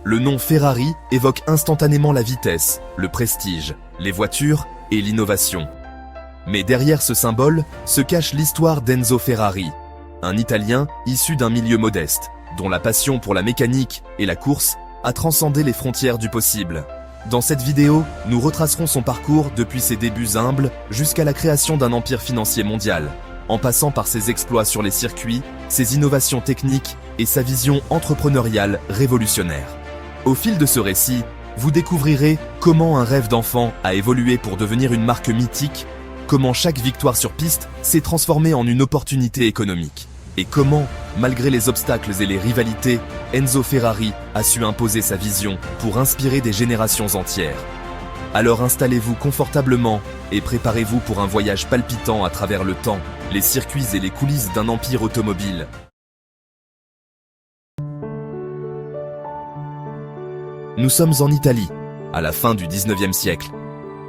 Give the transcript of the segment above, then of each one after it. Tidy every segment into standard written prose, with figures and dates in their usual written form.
Le nom Ferrari évoque instantanément la vitesse, le prestige, les voitures et l'innovation. Mais derrière ce symbole se cache l'histoire d'Enzo Ferrari, un Italien issu d'un milieu modeste, dont la passion pour la mécanique et la course a transcendé les frontières du possible. Dans cette vidéo, nous retracerons son parcours depuis ses débuts humbles jusqu'à la création d'un empire financier mondial, en passant par ses exploits sur les circuits, ses innovations techniques et sa vision entrepreneuriale révolutionnaire. Au fil de ce récit, vous découvrirez comment un rêve d'enfant a évolué pour devenir une marque mythique, comment chaque victoire sur piste s'est transformée en une opportunité économique, et comment, malgré les obstacles et les rivalités, Enzo Ferrari a su imposer sa vision pour inspirer des générations entières. Alors installez-vous confortablement et préparez-vous pour un voyage palpitant à travers le temps, les circuits et les coulisses d'un empire automobile. Nous sommes en Italie, à la fin du 19e siècle.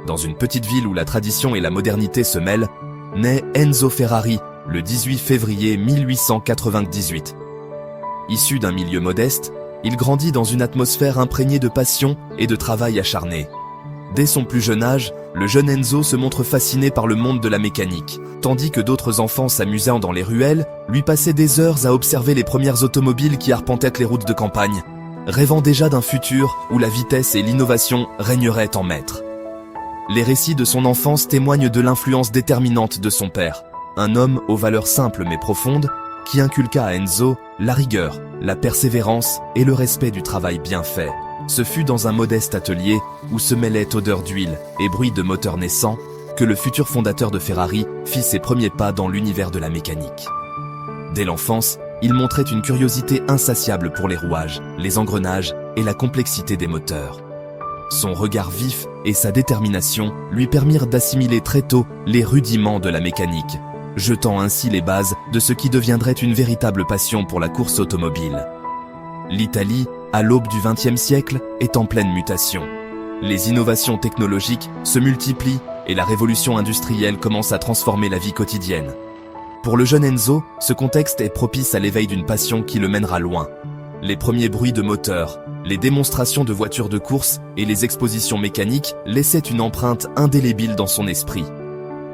Dans une petite ville où la tradition et la modernité se mêlent, naît Enzo Ferrari le 18 février 1898. Issu d'un milieu modeste, il grandit dans une atmosphère imprégnée de passion et de travail acharné. Dès son plus jeune âge, le jeune Enzo se montre fasciné par le monde de la mécanique, tandis que d'autres enfants s'amusant dans les ruelles lui passaient des heures à observer les premières automobiles qui arpentaient les routes de campagne, rêvant déjà d'un futur où la vitesse et l'innovation régneraient en maître. Les récits de son enfance témoignent de l'influence déterminante de son père, un homme aux valeurs simples mais profondes, qui inculqua à Enzo la rigueur, la persévérance et le respect du travail bien fait. Ce fut dans un modeste atelier où se mêlaient odeur d'huile et bruit de moteur naissant que le futur fondateur de Ferrari fit ses premiers pas dans l'univers de la mécanique. Dès l'enfance, il montrait une curiosité insatiable pour les rouages, les engrenages et la complexité des moteurs. Son regard vif et sa détermination lui permirent d'assimiler très tôt les rudiments de la mécanique, jetant ainsi les bases de ce qui deviendrait une véritable passion pour la course automobile. L'Italie, à l'aube du XXe siècle, est en pleine mutation. Les innovations technologiques se multiplient et la révolution industrielle commence à transformer la vie quotidienne. Pour le jeune Enzo, ce contexte est propice à l'éveil d'une passion qui le mènera loin. Les premiers bruits de moteurs, les démonstrations de voitures de course et les expositions mécaniques laissaient une empreinte indélébile dans son esprit.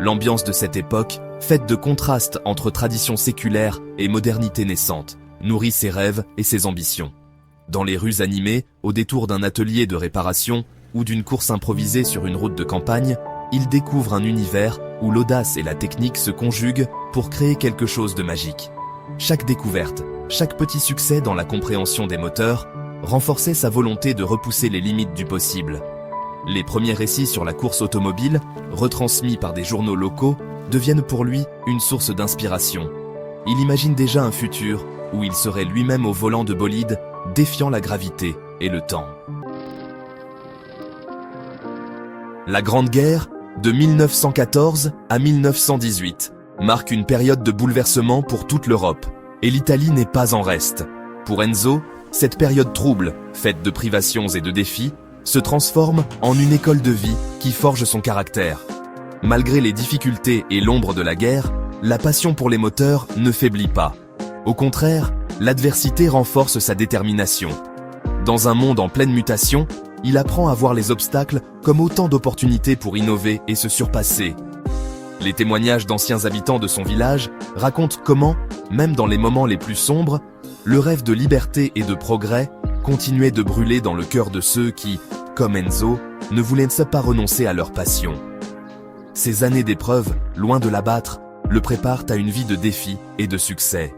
L'ambiance de cette époque, faite de contrastes entre tradition séculaire et modernité naissante, nourrit ses rêves et ses ambitions. Dans les rues animées, au détour d'un atelier de réparation ou d'une course improvisée sur une route de campagne, il découvre un univers où l'audace et la technique se conjuguent pour créer quelque chose de magique. Chaque découverte, chaque petit succès dans la compréhension des moteurs, renforçait sa volonté de repousser les limites du possible. Les premiers récits sur la course automobile, retransmis par des journaux locaux, deviennent pour lui une source d'inspiration. Il imagine déjà un futur où il serait lui-même au volant de bolide, défiant la gravité et le temps. La Grande Guerre, de 1914 à 1918, marque une période de bouleversement pour toute l'Europe, et l'Italie n'est pas en reste. Pour Enzo, cette période trouble, faite de privations et de défis, se transforme en une école de vie qui forge son caractère. Malgré les difficultés et l'ombre de la guerre, la passion pour les moteurs ne faiblit pas. Au contraire, l'adversité renforce sa détermination. Dans un monde en pleine mutation, il apprend à voir les obstacles comme autant d'opportunités pour innover et se surpasser. Les témoignages d'anciens habitants de son village racontent comment, même dans les moments les plus sombres, le rêve de liberté et de progrès continuait de brûler dans le cœur de ceux qui, comme Enzo, ne voulaient pas renoncer à leur passion. Ces années d'épreuves, loin de l'abattre, le préparent à une vie de défis et de succès.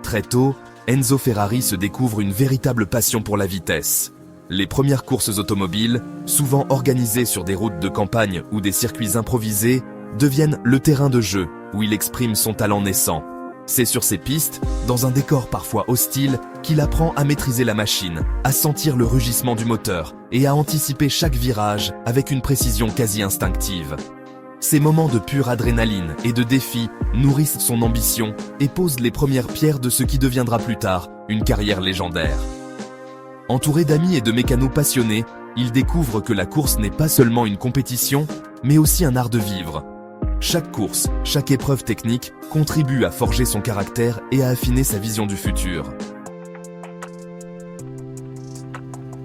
Très tôt, Enzo Ferrari se découvre une véritable passion pour la vitesse. Les premières courses automobiles, souvent organisées sur des routes de campagne ou des circuits improvisés, deviennent le terrain de jeu où il exprime son talent naissant. C'est sur ces pistes, dans un décor parfois hostile, qu'il apprend à maîtriser la machine, à sentir le rugissement du moteur et à anticiper chaque virage avec une précision quasi instinctive. Ces moments de pure adrénaline et de défi nourrissent son ambition et posent les premières pierres de ce qui deviendra plus tard une carrière légendaire. Entouré d'amis et de mécanos passionnés, il découvre que la course n'est pas seulement une compétition, mais aussi un art de vivre. Chaque course, chaque épreuve technique contribue à forger son caractère et à affiner sa vision du futur.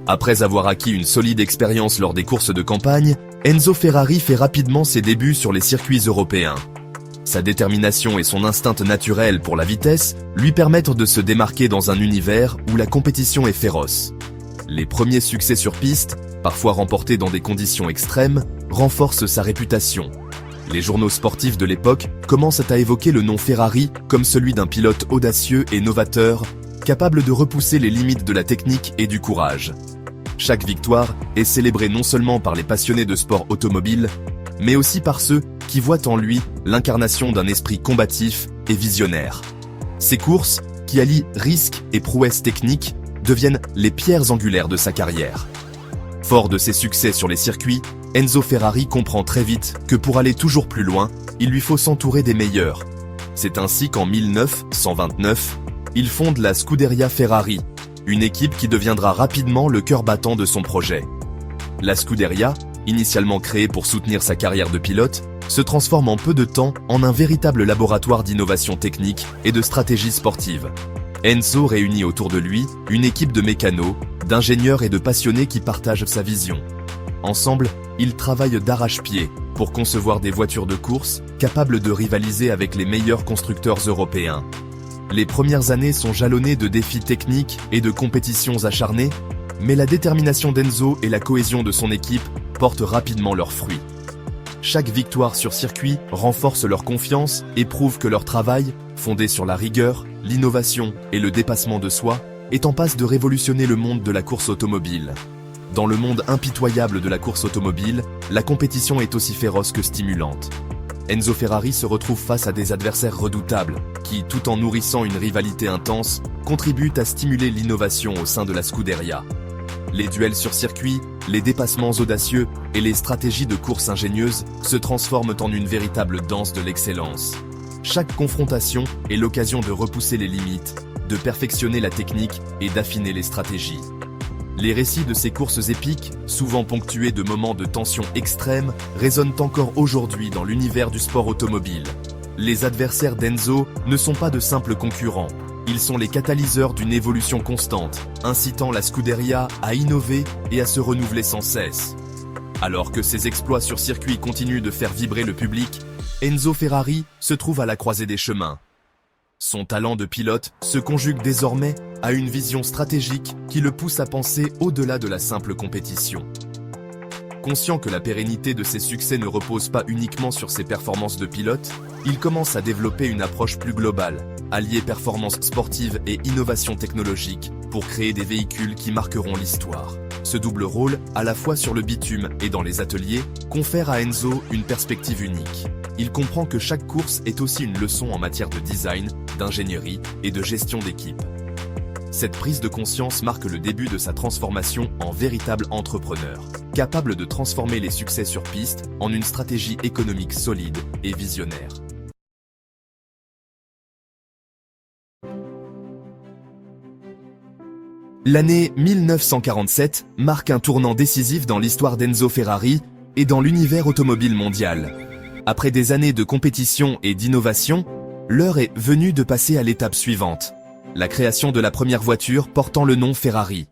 Après avoir acquis une solide expérience lors des courses de campagne, Enzo Ferrari fait rapidement ses débuts sur les circuits européens. Sa détermination et son instinct naturel pour la vitesse lui permettent de se démarquer dans un univers où la compétition est féroce. Les premiers succès sur piste, parfois remportés dans des conditions extrêmes, renforcent sa réputation. Les journaux sportifs de l'époque commencent à évoquer le nom Ferrari comme celui d'un pilote audacieux et novateur, capable de repousser les limites de la technique et du courage. Chaque victoire est célébrée non seulement par les passionnés de sport automobile, mais aussi par ceux qui voient en lui l'incarnation d'un esprit combatif et visionnaire. Ces courses, qui allient risque et prouesse technique, deviennent les pierres angulaires de sa carrière. Fort de ses succès sur les circuits, Enzo Ferrari comprend très vite que pour aller toujours plus loin, il lui faut s'entourer des meilleurs. C'est ainsi qu'en 1929, il fonde la Scuderia Ferrari, une équipe qui deviendra rapidement le cœur battant de son projet. La Scuderia, initialement créée pour soutenir sa carrière de pilote, se transforme en peu de temps en un véritable laboratoire d'innovation technique et de stratégie sportive. Enzo réunit autour de lui une équipe de mécanos, d'ingénieurs et de passionnés qui partagent sa vision. Ensemble, ils travaillent d'arrache-pied pour concevoir des voitures de course capables de rivaliser avec les meilleurs constructeurs européens. Les premières années sont jalonnées de défis techniques et de compétitions acharnées, mais la détermination d'Enzo et la cohésion de son équipe portent rapidement leurs fruits. Chaque victoire sur circuit renforce leur confiance et prouve que leur travail, fondé sur la rigueur, l'innovation et le dépassement de soi, est en passe de révolutionner le monde de la course automobile. Dans le monde impitoyable de la course automobile, la compétition est aussi féroce que stimulante. Enzo Ferrari se retrouve face à des adversaires redoutables, qui, tout en nourrissant une rivalité intense, contribuent à stimuler l'innovation au sein de la Scuderia. Les duels sur circuit, les dépassements audacieux et les stratégies de course ingénieuses se transforment en une véritable danse de l'excellence. Chaque confrontation est l'occasion de repousser les limites, de perfectionner la technique et d'affiner les stratégies. Les récits de ces courses épiques, souvent ponctués de moments de tension extrême, résonnent encore aujourd'hui dans l'univers du sport automobile. Les adversaires d'Enzo ne sont pas de simples concurrents. Ils sont les catalyseurs d'une évolution constante, incitant la Scuderia à innover et à se renouveler sans cesse. Alors que ses exploits sur circuit continuent de faire vibrer le public, Enzo Ferrari se trouve à la croisée des chemins. Son talent de pilote se conjugue désormais à une vision stratégique qui le pousse à penser au-delà de la simple compétition. Conscient que la pérennité de ses succès ne repose pas uniquement sur ses performances de pilote, il commence à développer une approche plus globale, allier performance sportive et innovation technologique pour créer des véhicules qui marqueront l'histoire. Ce double rôle, à la fois sur le bitume et dans les ateliers, confère à Enzo une perspective unique. Il comprend que chaque course est aussi une leçon en matière de design, d'ingénierie et de gestion d'équipe. Cette prise de conscience marque le début de sa transformation en véritable entrepreneur, capable de transformer les succès sur piste en une stratégie économique solide et visionnaire. L'année 1947 marque un tournant décisif dans l'histoire d'Enzo Ferrari et dans l'univers automobile mondial. Après des années de compétition et d'innovation, l'heure est venue de passer à l'étape suivante, la création de la première voiture portant le nom Ferrari.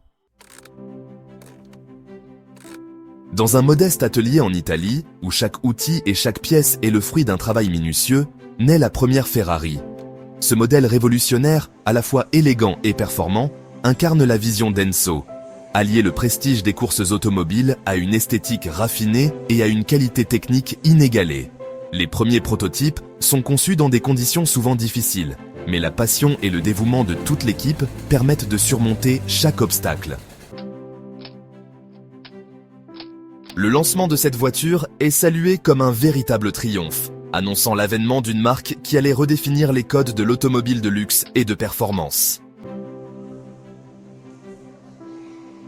Dans un modeste atelier en Italie, où chaque outil et chaque pièce est le fruit d'un travail minutieux, naît la première Ferrari. Ce modèle révolutionnaire, à la fois élégant et performant, incarne la vision d'Enzo, allier le prestige des courses automobiles à une esthétique raffinée et à une qualité technique inégalée. Les premiers prototypes sont conçus dans des conditions souvent difficiles, mais la passion et le dévouement de toute l'équipe permettent de surmonter chaque obstacle. Le lancement de cette voiture est salué comme un véritable triomphe, annonçant l'avènement d'une marque qui allait redéfinir les codes de l'automobile de luxe et de performance.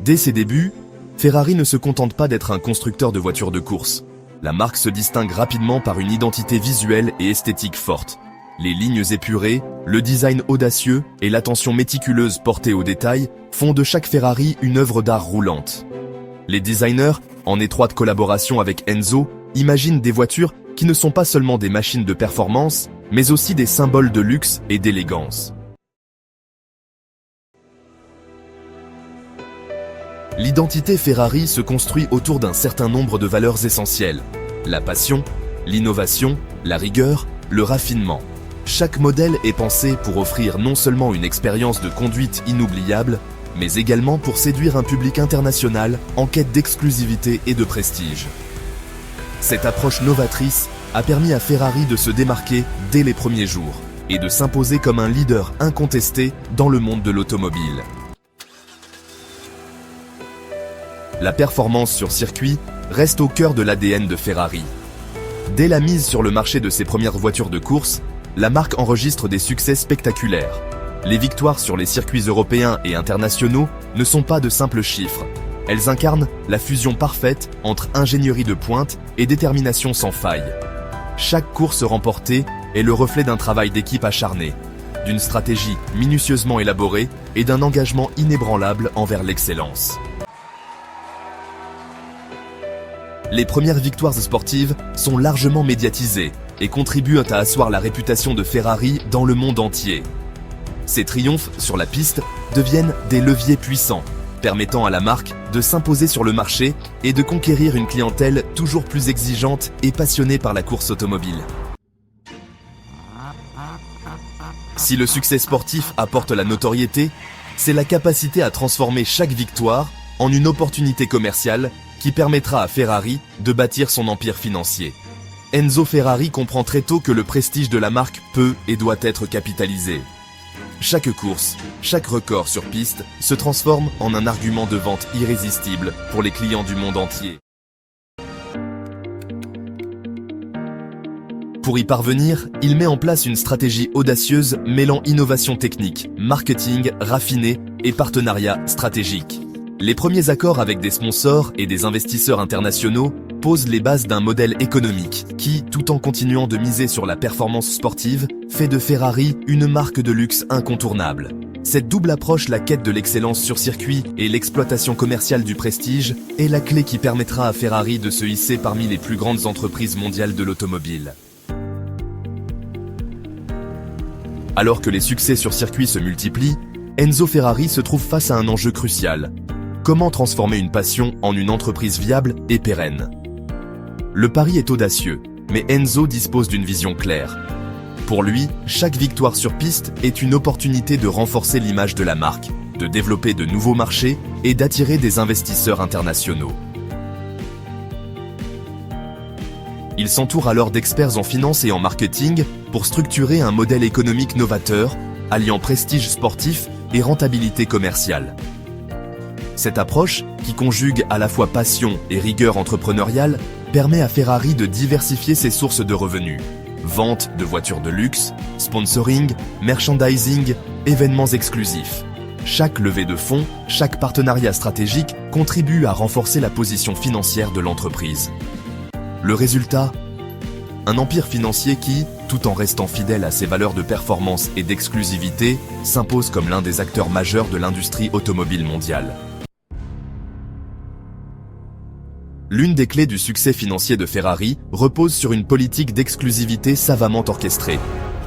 Dès ses débuts, Ferrari ne se contente pas d'être un constructeur de voitures de course. La marque se distingue rapidement par une identité visuelle et esthétique forte. Les lignes épurées, le design audacieux et l'attention méticuleuse portée aux détails font de chaque Ferrari une œuvre d'art roulante. Les designers, en étroite collaboration avec Enzo, imaginent des voitures qui ne sont pas seulement des machines de performance, mais aussi des symboles de luxe et d'élégance. L'identité Ferrari se construit autour d'un certain nombre de valeurs essentielles. La passion, l'innovation, la rigueur, le raffinement. Chaque modèle est pensé pour offrir non seulement une expérience de conduite inoubliable, mais également pour séduire un public international en quête d'exclusivité et de prestige. Cette approche novatrice a permis à Ferrari de se démarquer dès les premiers jours et de s'imposer comme un leader incontesté dans le monde de l'automobile. La performance sur circuit reste au cœur de l'ADN de Ferrari. Dès la mise sur le marché de ses premières voitures de course, la marque enregistre des succès spectaculaires. Les victoires sur les circuits européens et internationaux ne sont pas de simples chiffres. Elles incarnent la fusion parfaite entre ingénierie de pointe et détermination sans faille. Chaque course remportée est le reflet d'un travail d'équipe acharné, d'une stratégie minutieusement élaborée et d'un engagement inébranlable envers l'excellence. Les premières victoires sportives sont largement médiatisées et contribuent à asseoir la réputation de Ferrari dans le monde entier. Ces triomphes sur la piste deviennent des leviers puissants, permettant à la marque de s'imposer sur le marché et de conquérir une clientèle toujours plus exigeante et passionnée par la course automobile. Si le succès sportif apporte la notoriété, c'est la capacité à transformer chaque victoire en une opportunité commerciale qui permettra à Ferrari de bâtir son empire financier. Enzo Ferrari comprend très tôt que le prestige de la marque peut et doit être capitalisé. Chaque course, chaque record sur piste se transforme en un argument de vente irrésistible pour les clients du monde entier. Pour y parvenir, il met en place une stratégie audacieuse mêlant innovation technique, marketing raffiné et partenariat stratégique. Les premiers accords avec des sponsors et des investisseurs internationaux posent les bases d'un modèle économique qui, tout en continuant de miser sur la performance sportive, fait de Ferrari une marque de luxe incontournable. Cette double approche, la quête de l'excellence sur circuit et l'exploitation commerciale du prestige, est la clé qui permettra à Ferrari de se hisser parmi les plus grandes entreprises mondiales de l'automobile. Alors que les succès sur circuit se multiplient, Enzo Ferrari se trouve face à un enjeu crucial. Comment transformer une passion en une entreprise viable et pérenne? Le pari est audacieux, mais Enzo dispose d'une vision claire. Pour lui, chaque victoire sur piste est une opportunité de renforcer l'image de la marque, de développer de nouveaux marchés et d'attirer des investisseurs internationaux. Il s'entoure alors d'experts en finance et en marketing pour structurer un modèle économique novateur, alliant prestige sportif et rentabilité commerciale. Cette approche, qui conjugue à la fois passion et rigueur entrepreneuriale, permet à Ferrari de diversifier ses sources de revenus. Vente de voitures de luxe, sponsoring, merchandising, événements exclusifs. Chaque levée de fonds, chaque partenariat stratégique contribue à renforcer la position financière de l'entreprise. Le résultat ? Un empire financier qui, tout en restant fidèle à ses valeurs de performance et d'exclusivité, s'impose comme l'un des acteurs majeurs de l'industrie automobile mondiale. L'une des clés du succès financier de Ferrari repose sur une politique d'exclusivité savamment orchestrée.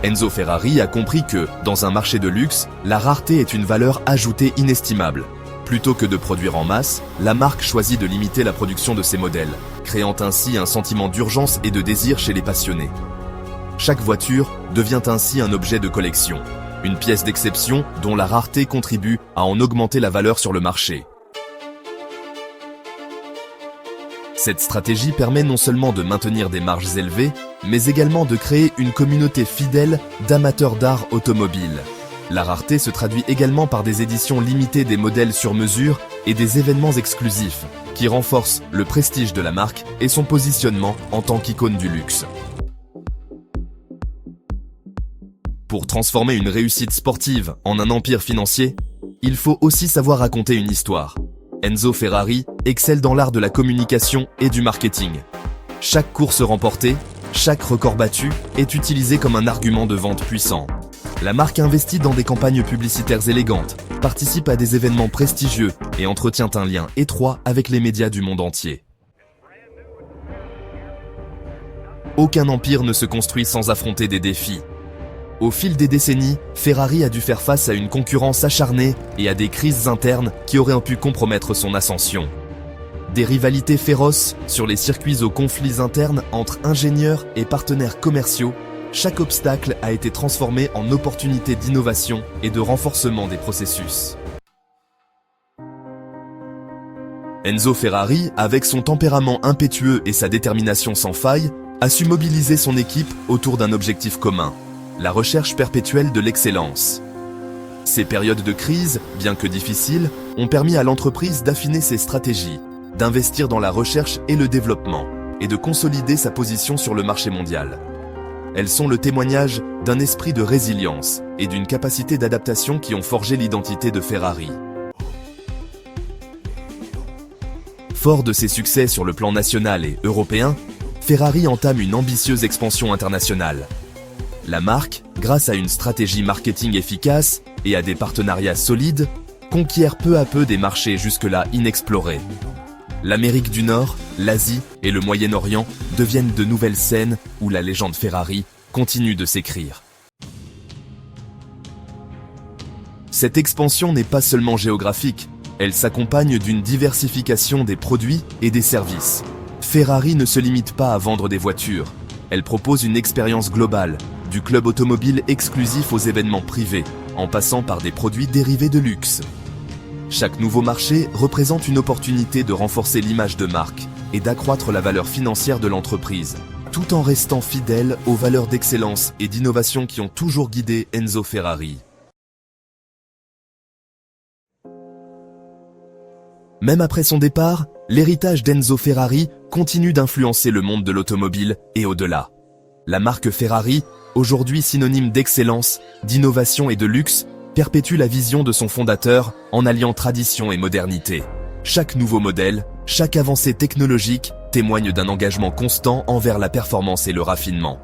Enzo Ferrari a compris que, dans un marché de luxe, la rareté est une valeur ajoutée inestimable. Plutôt que de produire en masse, la marque choisit de limiter la production de ses modèles, créant ainsi un sentiment d'urgence et de désir chez les passionnés. Chaque voiture devient ainsi un objet de collection, une pièce d'exception dont la rareté contribue à en augmenter la valeur sur le marché. Cette stratégie permet non seulement de maintenir des marges élevées, mais également de créer une communauté fidèle d'amateurs d'art automobile. La rareté se traduit également par des éditions limitées des modèles sur mesure et des événements exclusifs, qui renforcent le prestige de la marque et son positionnement en tant qu'icône du luxe. Pour transformer une réussite sportive en un empire financier, il faut aussi savoir raconter une histoire. Enzo Ferrari excelle dans l'art de la communication et du marketing. Chaque course remportée, chaque record battu est utilisé comme un argument de vente puissant. La marque investit dans des campagnes publicitaires élégantes, participe à des événements prestigieux et entretient un lien étroit avec les médias du monde entier. Aucun empire ne se construit sans affronter des défis. Au fil des décennies, Ferrari a dû faire face à une concurrence acharnée et à des crises internes qui auraient pu compromettre son ascension. Des rivalités féroces sur les circuits aux conflits internes entre ingénieurs et partenaires commerciaux, chaque obstacle a été transformé en opportunité d'innovation et de renforcement des processus. Enzo Ferrari, avec son tempérament impétueux et sa détermination sans faille, a su mobiliser son équipe autour d'un objectif commun, la recherche perpétuelle de l'excellence. Ces périodes de crise, bien que difficiles, ont permis à l'entreprise d'affiner ses stratégies, d'investir dans la recherche et le développement, et de consolider sa position sur le marché mondial. Elles sont le témoignage d'un esprit de résilience et d'une capacité d'adaptation qui ont forgé l'identité de Ferrari. Fort de ses succès sur le plan national et européen, Ferrari entame une ambitieuse expansion internationale. La marque, grâce à une stratégie marketing efficace et à des partenariats solides, conquiert peu à peu des marchés jusque-là inexplorés. L'Amérique du Nord, l'Asie et le Moyen-Orient deviennent de nouvelles scènes où la légende Ferrari continue de s'écrire. Cette expansion n'est pas seulement géographique, elle s'accompagne d'une diversification des produits et des services. Ferrari ne se limite pas à vendre des voitures, elle propose une expérience globale, du club automobile exclusif aux événements privés, en passant par des produits dérivés de luxe. Chaque nouveau marché représente une opportunité de renforcer l'image de marque et d'accroître la valeur financière de l'entreprise, tout en restant fidèle aux valeurs d'excellence et d'innovation qui ont toujours guidé Enzo Ferrari. Même après son départ, l'héritage d'Enzo Ferrari continue d'influencer le monde de l'automobile et au-delà. La marque Ferrari, aujourd'hui synonyme d'excellence, d'innovation et de luxe, perpétue la vision de son fondateur en alliant tradition et modernité. Chaque nouveau modèle, chaque avancée technologique témoigne d'un engagement constant envers la performance et le raffinement.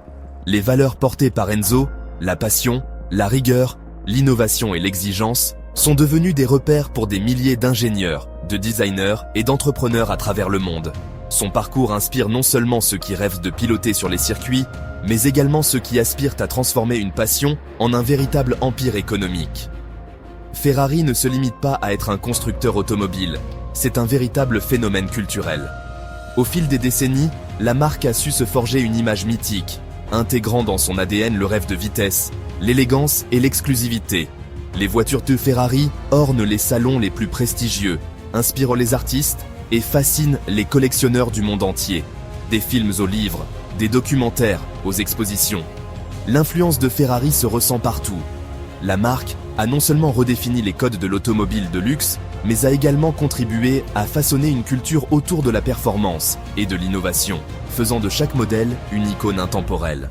Les valeurs portées par Enzo, la passion, la rigueur, l'innovation et l'exigence, sont devenues des repères pour des milliers d'ingénieurs, de designers et d'entrepreneurs à travers le monde. Son parcours inspire non seulement ceux qui rêvent de piloter sur les circuits, mais également ceux qui aspirent à transformer une passion en un véritable empire économique. Ferrari ne se limite pas à être un constructeur automobile, c'est un véritable phénomène culturel. Au fil des décennies, la marque a su se forger une image mythique, intégrant dans son ADN le rêve de vitesse, l'élégance et l'exclusivité. Les voitures de Ferrari ornent les salons les plus prestigieux, inspirent les artistes et fascinent les collectionneurs du monde entier. Des films aux livres, des documentaires aux expositions. L'influence de Ferrari se ressent partout. La marque a non seulement redéfini les codes de l'automobile de luxe, mais a également contribué à façonner une culture autour de la performance et de l'innovation, faisant de chaque modèle une icône intemporelle.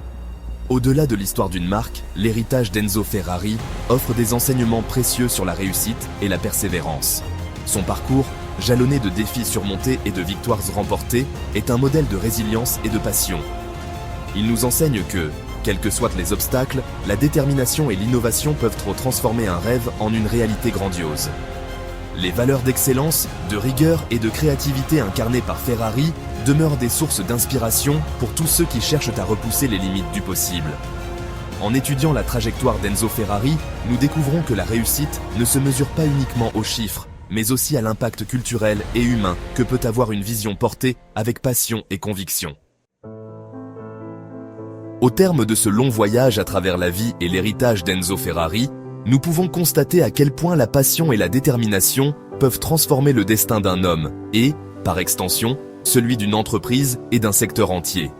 Au-delà de l'histoire d'une marque, l'héritage d'Enzo Ferrari offre des enseignements précieux sur la réussite et la persévérance. Son parcours, jalonné de défis surmontés et de victoires remportées, est un modèle de résilience et de passion. Il nous enseigne que, quels que soient les obstacles, la détermination et l'innovation peuvent transformer un rêve en une réalité grandiose. Les valeurs d'excellence, de rigueur et de créativité incarnées par Ferrari demeurent des sources d'inspiration pour tous ceux qui cherchent à repousser les limites du possible. En étudiant la trajectoire d'Enzo Ferrari, nous découvrons que la réussite ne se mesure pas uniquement aux chiffres, mais aussi à l'impact culturel et humain que peut avoir une vision portée avec passion et conviction. Au terme de ce long voyage à travers la vie et l'héritage d'Enzo Ferrari, nous pouvons constater à quel point la passion et la détermination peuvent transformer le destin d'un homme et, par extension, celui d'une entreprise et d'un secteur entier.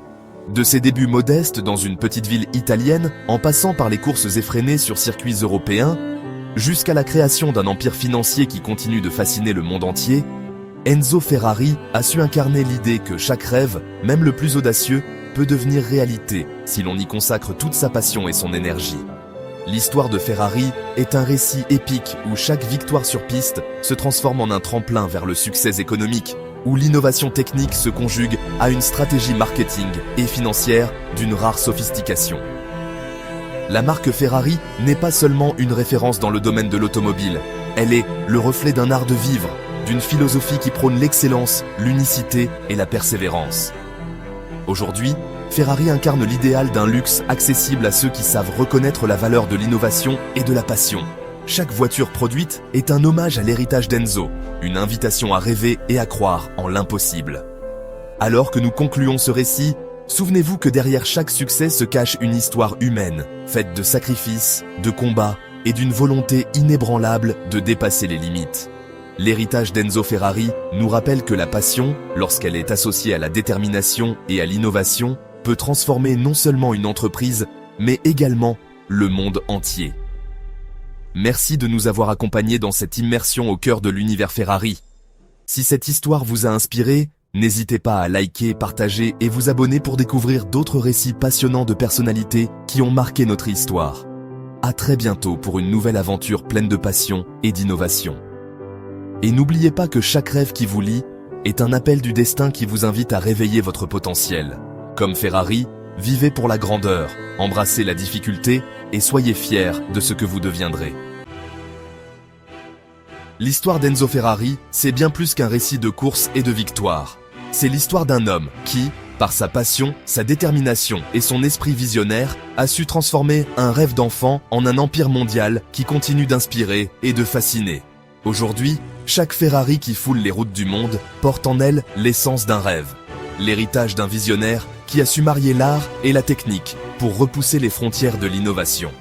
De ses débuts modestes dans une petite ville italienne, en passant par les courses effrénées sur circuits européens, jusqu'à la création d'un empire financier qui continue de fasciner le monde entier, Enzo Ferrari a su incarner l'idée que chaque rêve, même le plus audacieux, peut devenir réalité si l'on y consacre toute sa passion et son énergie. L'histoire de Ferrari est un récit épique où chaque victoire sur piste se transforme en un tremplin vers le succès économique, où l'innovation technique se conjugue à une stratégie marketing et financière d'une rare sophistication. La marque Ferrari n'est pas seulement une référence dans le domaine de l'automobile, elle est le reflet d'un art de vivre, d'une philosophie qui prône l'excellence, l'unicité et la persévérance. Aujourd'hui, Ferrari incarne l'idéal d'un luxe accessible à ceux qui savent reconnaître la valeur de l'innovation et de la passion. Chaque voiture produite est un hommage à l'héritage d'Enzo, une invitation à rêver et à croire en l'impossible. Alors que nous concluons ce récit, souvenez-vous que derrière chaque succès se cache une histoire humaine, faite de sacrifices, de combats et d'une volonté inébranlable de dépasser les limites. L'héritage d'Enzo Ferrari nous rappelle que la passion, lorsqu'elle est associée à la détermination et à l'innovation, peut transformer non seulement une entreprise, mais également le monde entier. Merci de nous avoir accompagnés dans cette immersion au cœur de l'univers Ferrari. Si cette histoire vous a inspiré, n'hésitez pas à liker, partager et vous abonner pour découvrir d'autres récits passionnants de personnalités qui ont marqué notre histoire. À très bientôt pour une nouvelle aventure pleine de passion et d'innovation. Et n'oubliez pas que chaque rêve qui vous lie est un appel du destin qui vous invite à réveiller votre potentiel. Comme Ferrari, vivez pour la grandeur, embrassez la difficulté et soyez fiers de ce que vous deviendrez. L'histoire d'Enzo Ferrari, c'est bien plus qu'un récit de course et de victoire. C'est l'histoire d'un homme qui, par sa passion, sa détermination et son esprit visionnaire, a su transformer un rêve d'enfant en un empire mondial qui continue d'inspirer et de fasciner. Aujourd'hui, chaque Ferrari qui foule les routes du monde porte en elle l'essence d'un rêve. L'héritage d'un visionnaire qui a su marier l'art et la technique pour repousser les frontières de l'innovation.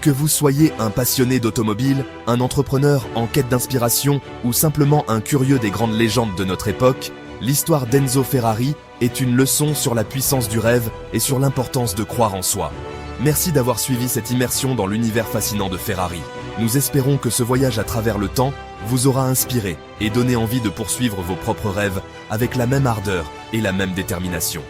Que vous soyez un passionné d'automobile, un entrepreneur en quête d'inspiration ou simplement un curieux des grandes légendes de notre époque, l'histoire d'Enzo Ferrari est une leçon sur la puissance du rêve et sur l'importance de croire en soi. Merci d'avoir suivi cette immersion dans l'univers fascinant de Ferrari. Nous espérons que ce voyage à travers le temps vous aura inspiré et donné envie de poursuivre vos propres rêves avec la même ardeur et la même détermination.